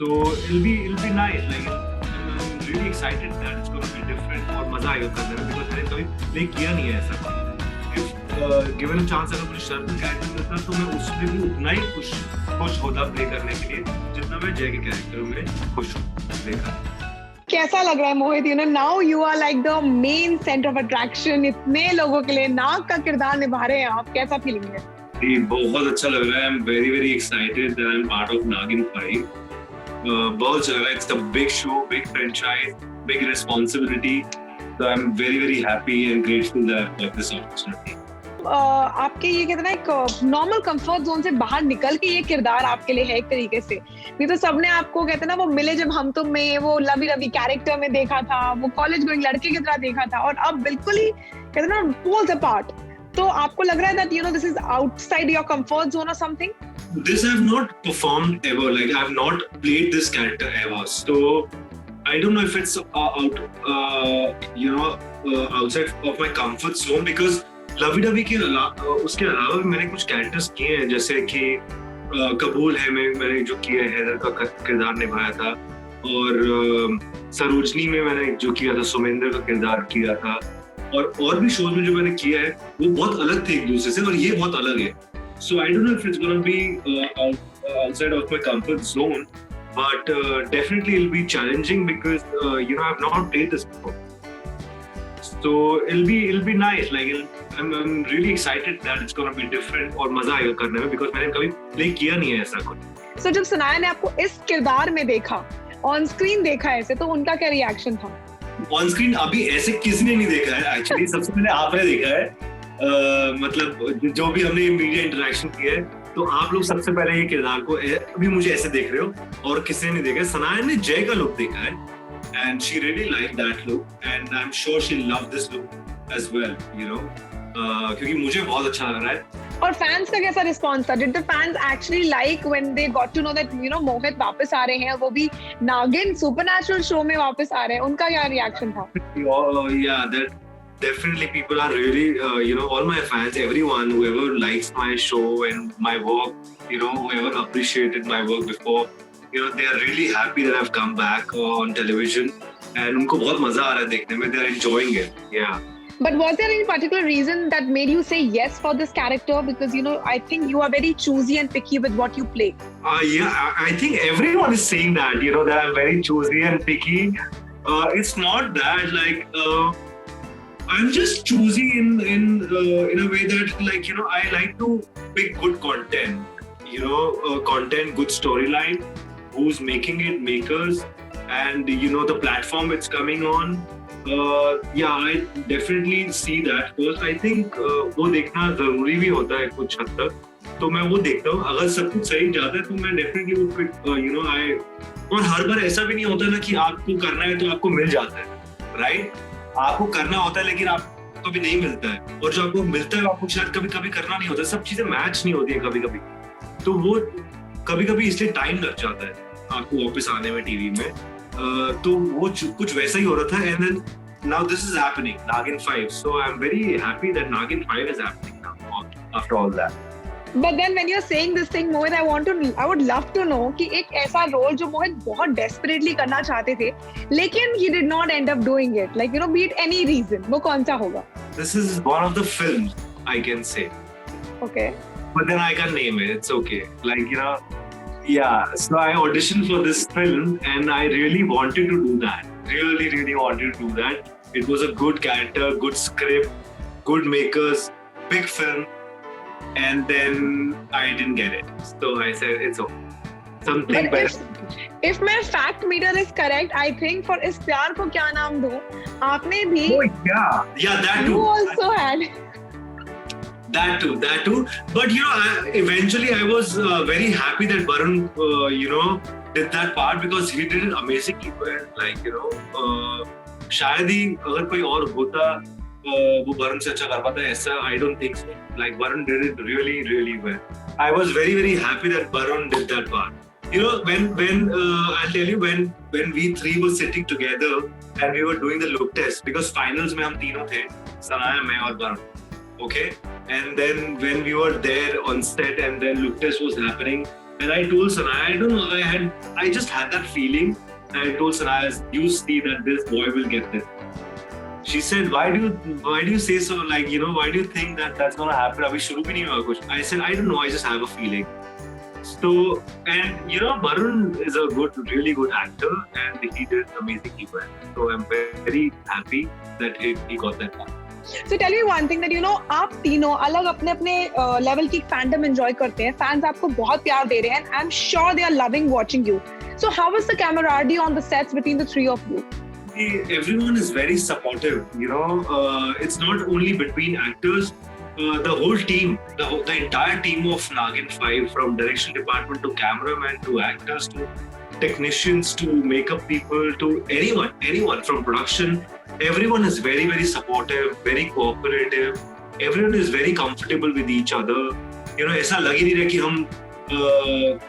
So it'll be nice. Like I'm really excited that it's going to be different और मजा आएगा करने में because मैंने कभी प्ले किया नहीं है ऐसा. If given a chance अगर मुझे शर्त में कैरेक्टर मिलता तो मैं उसमें भी उतना ही खुश होता प्ले करने के लिए जितना मैं जय के कैरेक्टर में खुश हूँ प्ले करने. कैसा लग रहा है Mohit? You know now you are like the main centre of attraction. इतने लोगों के लिए नाग का किरदार निभा रहे हैं आप. कैसा फीलिंग है? बहुत अच्छा लग रहा है. आई am very very excited that I am part of नागिन 5. बहुत अच्छा लग रहा है. It's a big show, big franchise, big responsibility. So I'm very very happy and grateful that I got this opportunity. आपके ये कहते हैं ना एक नॉर्मल कंफर्ट जोन से बाहर निकल के ये किरदार आपके लिए है एक तरीके से. नहीं तो सबने आपको कहते हैं ना वो मिले जब हम तुम में वो लवी रवि कैरेक्टर में देखा था, वो कॉलेज गोइंग लड़के की तरह देखा था और अब बिल्कुल ही कहते हैं ना पोल्स अपार्ट. तो आपको लग रहा है that you know this is outside your comfort zone or something? This I have not performed ever. Like I have not played this character ever. So I don't know if it's outside of my comfort zone because lovey dovey के उसके अलावा भी मैंने कुछ characters किए हैं जैसे कि कबूल है में मैंने जो किया है हैदर का किरदार निभाया था और सरोजनी में मैंने जो किया था सुमेंद्र का किरदार किया था और भी शोज में जो मैंने किया है वो बहुत अलग थे एक दूसरे से और ये बहुत अलग है. So I don't know if it's gonna be outside of my comfort zone but definitely it will be challenging because I have not played this before. So it'll be nice. Like I'm really excited that it's gonna be different और मजा आएगा करने में because मैंने कभी play किया नहीं है ऐसा कुछ. So जब सनाया ने आपको इस किरदार में देखा, ऑन स्क्रीन देखा ऐसे, तो उनका क्या रिएक्शन था? ऑन स्क्रीन अभी ऐसे किसी ने नहीं देखा है एक्चुअली. सबसे पहले आपने देखा है. मतलब जो भी हमने मीडिया इंटरेक्शन किया है तो आप लोग सबसे पहले ये किरदार को अभी मुझे ऐसे देख रहे हो और किसी ने नहीं देखा. सनाया ने जय का लुक देखा है and she really liked that look and I'm sure she'll love this look as well, you know, क्योंकि मुझे बहुत अच्छा लग रहा है. और फैंस का कैसा रिस्पांस था? Did the fans actually like when they got to know that you know मोहित वापस आ रहे हैं, वो भी नागिन सुपरनैचुरल शो में वापस आ रहे हैं? उनका क्या रिएक्शन था? Yeah, that definitely people are really all my fans, everyone whoever likes my show and my work, whoever appreciated my work before, they are really happy that I've come back on television and उनको बहुत मजा आ रहा है देखने में. They are enjoying it. Yeah. But was there any particular reason that made you say yes for this character? Because I think you are very choosy and picky with what you play. Yeah, I think everyone is saying that. That I'm very choosy and picky. It's not that like I'm just choosy in a way that like I like to pick good content. Content, good storyline. Who's making it, makers, and the platform it's coming on. Yeah, I definitely see that. First, I think वो देखना जरूरी भी होता है कुछ हद तक. तो मैं वो देखता हूँ. अगर सब कुछ सही जाता है तो मैं definitely वो और हर बार ऐसा भी नहीं होता ना कि आपको करना है तो आपको मिल जाता है, right? आपको करना होता है लेकिन आपको कभी नहीं मिलता है और जो आपको मिलता है आपको शायद कभी करना नहीं होता. सब चीजें मैच नहीं होती है कभी. तो वो कभी इसलिए टाइम लग जाता है आपको वापस आने में टीवी में. तो वो कुछ वैसा ही हो रहा था. And then now this is happening, Naagin 5. So I am very happy that Naagin 5 is happening now after all that. But then when you're saying this thing, Mohit, I would love to know कि एक ऐसा role जो मोहित बहुत desperately करना चाहते थे, लेकिन he did not end up doing it. Like be it any reason, वो कौन सा होगा? This is one of the films I can say. Okay. But then I can't name it. It's okay. Like yeah. So I auditioned for this film and I really wanted to do that. Really wanted to do that. It was a good character, good script, good makers, big film. And then I didn't get it. So I said it's okay. Something But better. if my fact meter is correct, I think for इस प्यार को क्या नाम दूं, आपने भी Oh yeah, that too. You also had. That too. But eventually I was very happy that Varun did that part because he did it amazingly well. Like शायद ही अगर कोई और होता वो वरुण से अच्छा कर पाता है ऐसा. I don't think so. Like Varun did it really well. I was very happy that Varun did that part. When I'll tell you when we three were sitting together and we were doing the look test because finals में हम तीनों थे, सनाया, मैं और Varun. Okay, and then when we were there on set and then look test was happening And I told Sanaya, I don't know, I just had that feeling. And I told Sanaya, you see that this boy will get this. She said, why do you say so? Like, you know, why do you think that that's gonna happen? Abhi shuru bhi nahi hua kuch. I said, I don't know, I just have a feeling. So, and you know, Varun is a really good actor, and he did amazingly well. So I'm very happy that he got that part. So tell me one thing that you know, आप तीनों अलग अपने अपने level की fandom enjoy करते हैं, fans आपको बहुत प्यार दे रहे हैं, and I'm sure they are loving watching you. So how was the camaraderie on the sets between the three of you? Everyone is very supportive. You know, it's not only between actors. The whole team, the entire team of Nagin 5, from direction department to cameraman to actors to technicians to makeup people to anyone from production, everyone is very, very supportive, very cooperative. Everyone is very comfortable with each other. You know, ऐसा लग ही नहीं रहा कि हम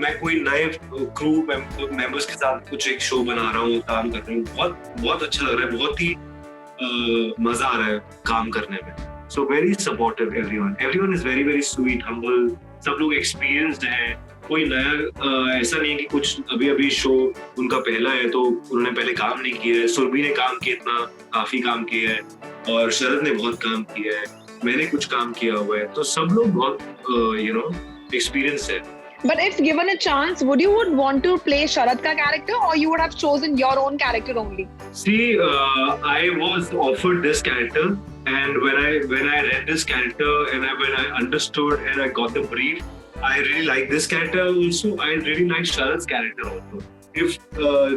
मैं कोई नए crew members के साथ कुछ एक शो बना रहा हूँ, काम कर रहा हूँ. बहुत अच्छा लग रहा है, बहुत ही मजा आ रहा है काम करने में. So very supportive everyone. Everyone is very, very sweet, humble. सब लोग experienced हैं. कोई नया ऐसा नहीं है कि कुछ अभी शो उनका पहला है तो उन्होंने पहले काम नहीं किया है. सुरभि ने काम किया, इतना काफी काम किया है, और शरद ने बहुत काम किया है, मैंने कुछ काम किया हुआ है. तो सब लोग बहुत experienced है. But if given a chance, would you want to play Sharad ka character, or you would have chosen your own character only? See, I was offered this character, and when I read this character and when I understood and I got the brief, I really like this character also. I really like Sharad's character also. If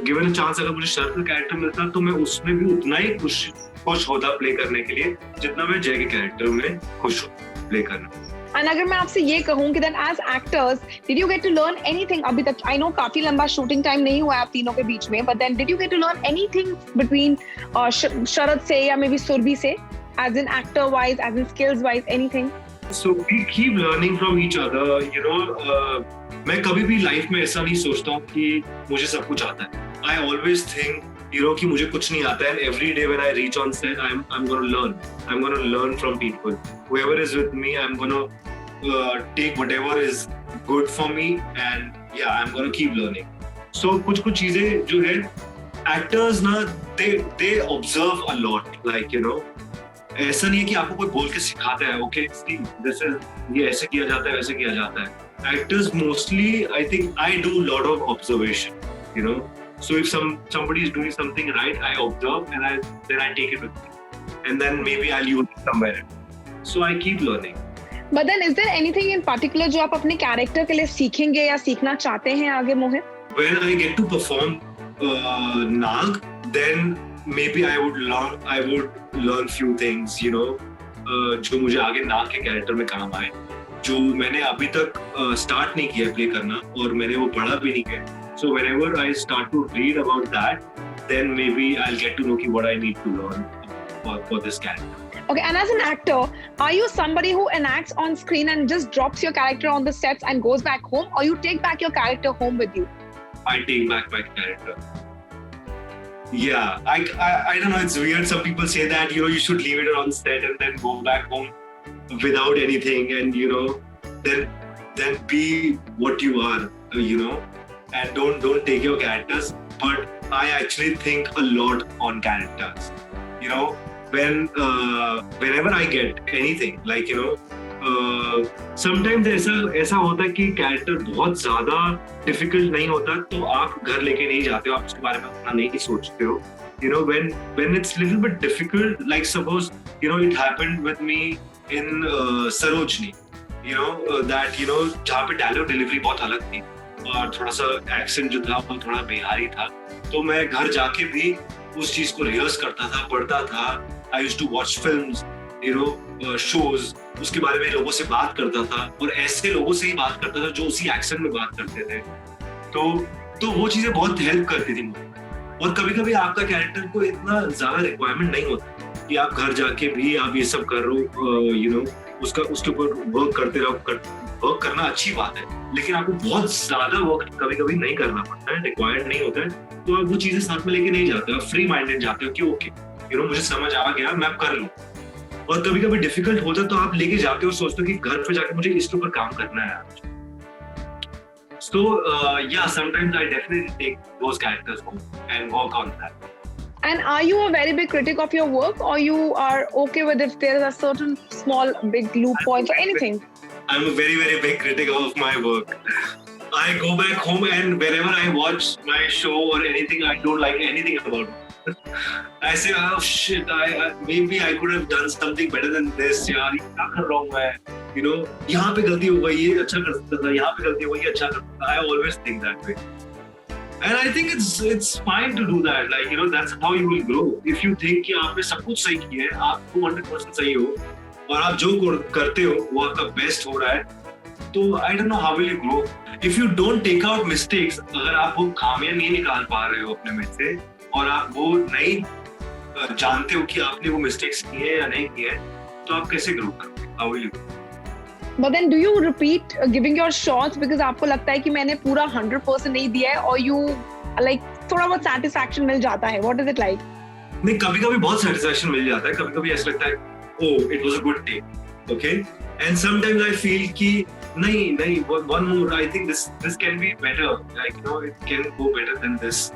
given a chance, अगर मुझे शरद का character मिलता तो मैं उसमें भी उतना ही खुश होता play करने के लिए जितना मैं जय के character में खुश हूँ play करना. And अगर मैं आपसे ये कहूँ कि then as actors, did you get to learn anything अभी तक? I know काफी लंबा shooting time नहीं हुआ आप तीनों के बीच में, but then did you get to learn anything between शरद से या maybe सुरभि से, as in actor wise, as in skills wise, anything? So we keep learning from each other, you know. मैं कभी भी लाइफ में ऐसा नहीं सोचता हूँ कि मुझे सब कुछ आता है. I always think, you know, कि मुझे कुछ नहीं आता है. And every day when I reach on set, I'm going to learn. I'm going to learn from people. Whoever is with me, I'm going to take whatever is good for me, and yeah, I'm going to keep learning. So कुछ चीजें जो है actors ना, they observe a lot, like, you know. ऐसा नहीं है कि आपको कोई बोल के सिखाता है, okay, see, this is, ये ऐसे किया जाता है, वैसे किया जाता है. Actors mostly, I think I do a lot of observation, you know. So if somebody is doing something right, I observe and then I take it with me, and then maybe I'll use it somewhere. So I keep learning. But then is there anything in particular जो आप अपने character के लिए सीखेंगे या सीखना चाहते हैं आगे मोहित? When I get to perform Nag, then maybe I would learn few things, you know, जो मुझे आगे नाग के कैरेक्टर में काम आए, जो मैंने अभी तक स्टार्ट नहीं किया प्ले करना और मैंने वो पढ़ा भी नहीं किया. So whenever I start to read about that, then maybe I'll get to know what I need to learn for this character. Okay, and as an actor, are you somebody who enacts on screen and just drops your character on the sets and goes back home, or you take back your character home with you? I take back my character. Yeah, I don't know, it's weird. Some people say that, you know, you should leave it on set and then go back home without anything, and, you know, then be what you are, you know, and don't take your characters. But I actually think a lot on characters, you know. Whenever I get anything, like, you know, sometimes ऐसा होता है कि character बहुत ज़्यादा difficult नहीं होता तो आप घर लेके नहीं जाते हो, आप उसके बारे में उतना नहीं सोचते हो. You know, when it's little bit difficult, like suppose, you know, it happened with me in Sarojini, you know, that, you know, जहाँ पे डायलॉग डिलीवरी बहुत अलग थी और थोड़ा सा एक्सेंट जो था वो थोड़ा बिहारी था, तो मैं घर जाके भी उस चीज को रिहर्स करता था, पढ़ता था. I used to watch films, you know, shows, उसके बारे में लोगों से बात करता था और ऐसे लोगों से ही बात करता था जो उसी एक्सेंट में बात करते थे. तो वो चीजें बहुत हेल्प करती थी मुझे. और कभी-कभी आपका कैरेक्टर को इतना ज्यादा रिक्वायरमेंट नहीं होता कि आप घर जाके भी आप ये सब कर रहे हो, यू नो, उसके ऊपर वर्क करते रहो. वर्क करना अच्छी बात है, लेकिन आपको बहुत ज्यादा वर्क कभी-कभी नहीं करना पड़ता है, रिक्वायर्ड नहीं होता है, तो आप वो चीजें साथ में लेके नहीं जाते हो, फ्री माइंडेड जाते हो कि ओके, यू नो, मुझे समझ आ गया, मैं अब कर लूं. और कभी-कभी डिफिकल्ट होता है तो आप लेके जाते हो, सोचते हो कि घर पे जाके मुझे इसके ऊपर काम करना है. So yeah, sometimes I definitely take those characters home and work on that. And are you a very big critic of your work, or you are okay with if there is a certain small, big loop points or anything? I'm a very, very big critic of my work. I go back home and whenever I watch my show or anything, I don't like anything about it. I say, oh shit, maybe I could have done something better than this. यार ये क्या कर रहा हूँ मैं? You know, यहाँ पे गलती हो गई, ये अच्छा कर सकता था, यहाँ पे गलती हो गई, ये अच्छा कर सकता था. I always think that way. And I think it's fine to do that. Like, you know, that's how you will grow. If you think कि आपने सब कुछ सही किया है, आप 200% सही हो, और आप जो करते हो वो आपका बेस्ट हो रहा है, तो I don't know how will you grow. If you don't take out mistakes, अगर आप वो खामियां नहीं निकाल पा रहे हो अपने में से, और आप वो नहीं जानते हो कि आपने वो मिस्टेक्स किए हैं या नहीं किए हैं, तो आप कैसे ग्रो करोगे? How will you grow? But then do you repeat giving your shots because आपको लगता है कि मैंने पूरा 100% नहीं दिया है, or you like थोड़ा बहुत satisfaction मिल जाता है? What is it like? नहीं, कभी-कभी बहुत satisfaction मिल जाता है, कभी-कभी ऐसा लगता है, oh, it was a good take, okay? And sometimes I feel कि नहीं, one more, I think this can be better, like, you know, it can go better than this.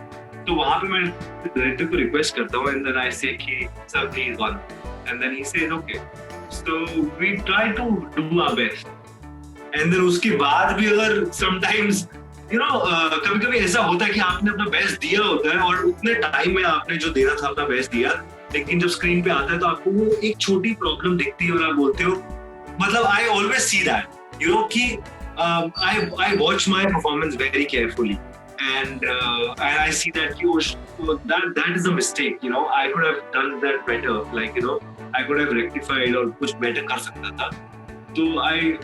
तो वहाँ पे मैं डायरेक्टर को रिक्वेस्ट करता हूँ, and then I say कि sir please one, and then he says okay. So we try to do our best. And then उसके बाद भी अगर sometimes, you know, कभी-कभी ऐसा होता है कि आपने अपना बेस्ट दिया होता है और उतने टाइम में आपने जो देना था अपना बेस्ट दिया, लेकिन जब स्क्रीन पे आता है तो आपको वो एक छोटी प्रॉब्लम दिखती है और आप बोलते हो, मतलब I always see that, you know, कि I watch my performance very carefully. And I see that that is a mistake, you know. I could have done that better, like, you know, I could have rectified और कुछ better कर सकता था. तो I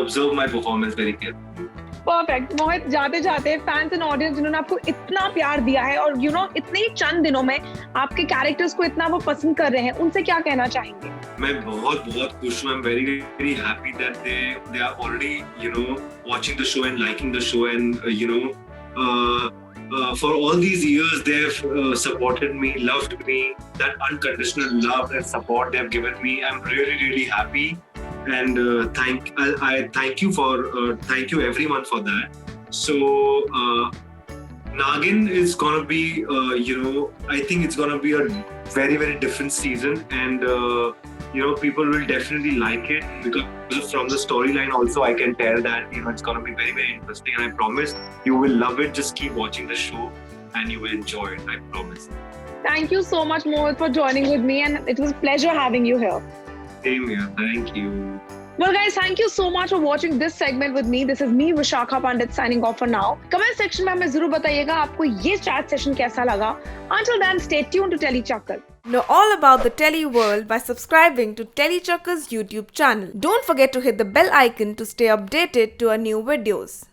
observe my performance very carefully. Perfect. मोहित, जाते जाते fans and audience जिन्होंने आपको इतना प्यार दिया है और इतने ही चंद दिनों में आपके कैरेक्टर्स को इतना वो पसंद कर रहे हैं, उनसे क्या कहना चाहेंगे? मैं बहुत खुश हूँ. I'm very, very happy that they are already, you know, watching the show and liking the show, and you know, for all these years they've supported me, loved me. That unconditional love and support they've given me, I'm really, really happy. And I thank you everyone for that. So Nagin is gonna be, you know, I think it's gonna be a very, very different season, and you know, people will definitely like it because from the storyline also I can tell that, you know, it's gonna be very, very interesting, and I promise you will love it. Just keep watching the show and you will enjoy it, I promise. Thank you so much, Mohit, for joining with me, and it was a pleasure having you here. Same here. Thank you. Well guys, thank you so much for watching this segment with me. This is me, Vishakha Pandit, signing off for now. Comment section में हमें जरूर बताइएगा आपको ये chat session कैसा लगा. Until then, stay tuned to Telechakkar. Know all about the Tele world by subscribing to Telechakkar's YouTube channel. Don't forget to hit the bell icon to stay updated to our new videos.